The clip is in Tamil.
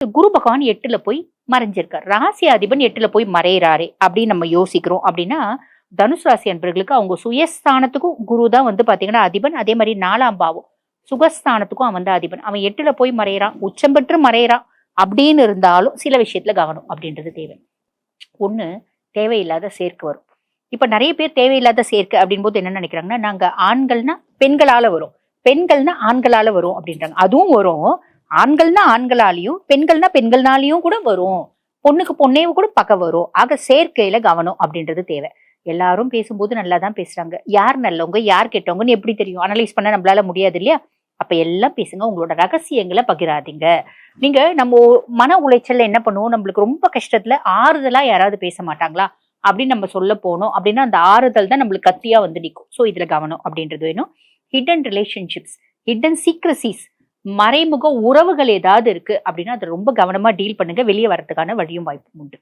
குரு பகவான் 8ல போய் மறைஞ்சிருக்கார். ராசி அதிபன் 8ல போய் மறையறாரே அப்படின்னு நம்ம யோசிக்கிறோம் அப்படின்னா, தனுசு ராசி அன்பர்களுக்கு அவங்க சுயஸ்தானத்துக்கும் குரு தான் வந்து பாத்தீங்கன்னா அதிபன். அதே மாதிரி 4ஆம் பாவம் சுகஸ்தானத்துக்கும் அவன் தான் அதிபன். அவன் 8ல போய் மறையறான், உச்சம் பெற்று மறையறான் அப்படின்னு இருந்தாலும் சில விஷயத்துல கவனம் அப்படின்றது தேவை. ஒண்ணு, தேவையில்லாத சேர்க்கை வரும். இப்ப நிறைய பேர் தேவையில்லாத சேர்க்கை அப்படின் போது என்ன நினைக்கிறாங்கன்னா, நாங்க ஆண்கள்னா பெண்களால வரும், பெண்கள்னா ஆண்களால வரும் அப்படின்றாங்க. அதுவும் வரும். ஆண்கள்னா ஆண்களாலையும் பெண்கள்னா பெண்கள்னாலையும் கூட வரும். பொண்ணுக்கு பொண்ணையும் கூட பார்க்க வரும். ஆக சேர்க்கையில கவனம் அப்படின்றது தேவை. எல்லாரும் பேசும்போது நல்லா தான் பேசுறாங்க. யார் நல்லவங்க யார் கெட்டவங்கன்னு எப்படி தெரியும்? அனலைஸ் பண்ண நம்மளால முடியாது இல்லையா? அப்ப எல்லாம் பேசுங்க. உங்களோட ரகசியங்களை பகிராதீங்க. நீங்க நம்ம மன உளைச்சல்ல என்ன பண்ணுவோம்? நம்மளுக்கு ரொம்ப கஷ்டத்துல ஆறுதலா யாராவது பேச மாட்டாங்களா அப்படின்னு நம்ம சொல்ல போனோம் அப்படின்னா அந்த ஆறுதல் தான் நம்மளுக்கு கத்தியா வந்து நிற்கும். ஸோ இதுல கவனம் அப்படின்றது வேணும். ஹிடன் ரிலேஷன்ஷிப்ஸ், ஹிடன் சீக்ரசிஸ், மறைமுக உறவுகள் ஏதாவது இருக்கு அப்படின்னா அதை ரொம்ப கவனமா டீல் பண்ணுங்க. வெளியே வரதுக்கான வழியும் வாய்ப்பும் உண்டு.